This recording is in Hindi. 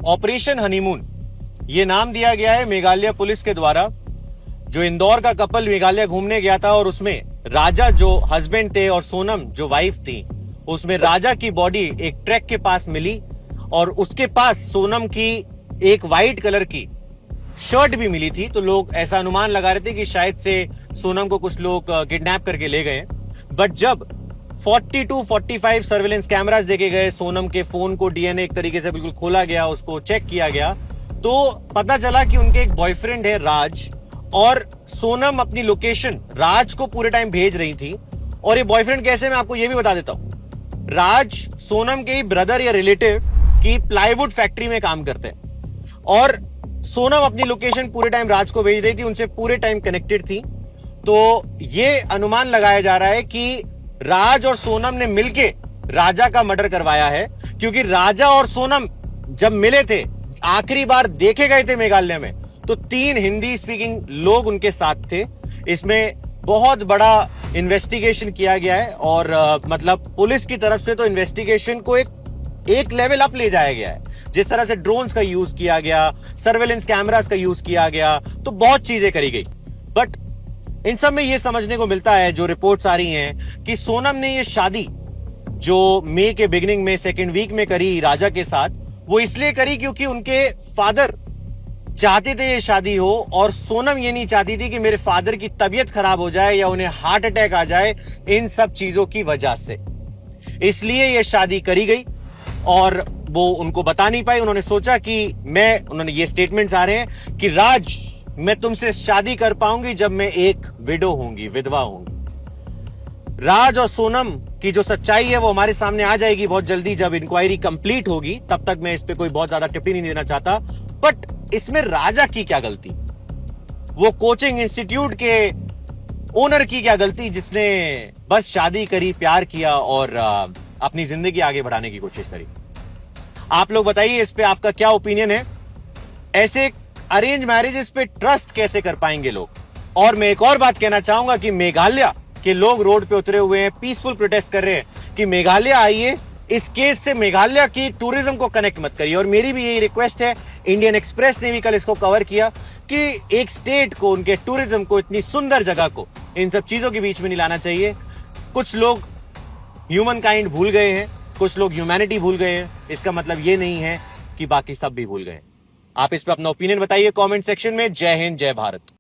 ऑपरेशन हनीमून ये नाम दिया गया है मेघालय पुलिस के द्वारा। जो इंदौर का कपल मेघालय घूमने गया था और उसमें राजा जो हस्बैंड थे और सोनम जो वाइफ थी, उसमें राजा की बॉडी एक ट्रक के पास मिली और उसके पास सोनम की एक व्हाइट कलर की शर्ट भी मिली थी। तो लोग ऐसा अनुमान लगा रहे थे कि शायद से सोनम को कुछ लोग किडनैप करके ले गए। बट जब 45 सर्वेलेंस कैमरास देखे गए, सोनम के फोन को डीएनए एक तरीके से बिल्कुल खोला गया, उसको चेक किया गया, तो पता चला कि उनके एक बॉयफ्रेंड है राज, और सोनम अपनी लोकेशन राज को पूरे टाइम भेज रही थी। और ये बॉयफ्रेंड कैसे, मैं आपको ये भी बता देता हूं। राज सोनम के ही ब्रदर या रिलेटिव की प्लाईवुड फैक्ट्री में काम करते हैं और सोनम अपनी लोकेशन पूरे टाइम राज को भेज रही थी, उनसे पूरे टाइम कनेक्टेड थी। तो ये अनुमान लगाया जा रहा है कि राज और सोनम ने मिलके राजा का मर्डर करवाया है, क्योंकि राजा और सोनम जब मिले थे, आखिरी बार देखे गए थे मेघालय में, तो 3 हिंदी स्पीकिंग लोग उनके साथ थे। इसमें बहुत बड़ा इन्वेस्टिगेशन किया गया है और मतलब पुलिस की तरफ से तो इन्वेस्टिगेशन को एक लेवल अप ले जाया गया है। जिस तरह से ड्रोन्स का यूज किया गया, सर्वेलेंस कैमरास का यूज किया गया, तो बहुत चीजें करी गई। बट इन सब में यह समझने को मिलता है, जो रिपोर्ट्स आ रही हैं, कि सोनम ने यह शादी जो मई के बिगिनिंग में सेकेंड वीक में करी राजा के साथ, वो इसलिए करी क्योंकि उनके फादर चाहते थे ये शादी हो, और सोनम ये नहीं चाहती थी कि मेरे फादर की तबीयत खराब हो जाए या उन्हें हार्ट अटैक आ जाए इन सब चीजों की वजह से। इसलिए ये शादी करी गई और वो उनको बता नहीं पाई। उन्होंने सोचा कि उन्होंने ये स्टेटमेंट्स आ रहे हैं कि राज, मैं तुमसे शादी कर पाऊंगी जब मैं एक विडो होंगी, विधवा होंगी। राज और सोनम की जो सच्चाई है वो हमारे सामने आ जाएगी बहुत जल्दी, जब इंक्वायरी कंप्लीट होगी। तब तक मैं इस पे कोई बहुत ज्यादा टिप्पणी नहीं देना चाहता। बट इसमें राजा की क्या गलती, वो कोचिंग इंस्टीट्यूट के ओनर की क्या गलती, जिसने बस शादी करी, प्यार किया और अपनी जिंदगी आगे बढ़ाने की कोशिश करी। आप लोग बताइए इस पे आपका क्या ओपिनियन है। ऐसे अरेंज मैरिजेस पे ट्रस्ट कैसे कर पाएंगे लोग। और मैं एक और बात कहना चाहूंगा कि मेघालय के लोग रोड पे उतरे हुए हैं, पीसफुल प्रोटेस्ट कर रहे हैं कि मेघालय आइए, इस केस से मेघालय की टूरिज्म को कनेक्ट मत करिए। और मेरी भी यही रिक्वेस्ट है, इंडियन एक्सप्रेस ने भी कल इसको कवर किया कि एक स्टेट को, उनके टूरिज्म को, इतनी सुंदर जगह को इन सब चीजों के बीच में नहीं लाना चाहिए। कुछ लोग ह्यूमन काइंड भूल गए हैं, कुछ लोग ह्यूमैनिटी भूल गए हैं। इसका मतलब ये नहीं है कि बाकी सब भी भूल गए। आप इस पर अपना ओपिनियन बताइए कमेंट सेक्शन में। जय हिंद, जय भारत।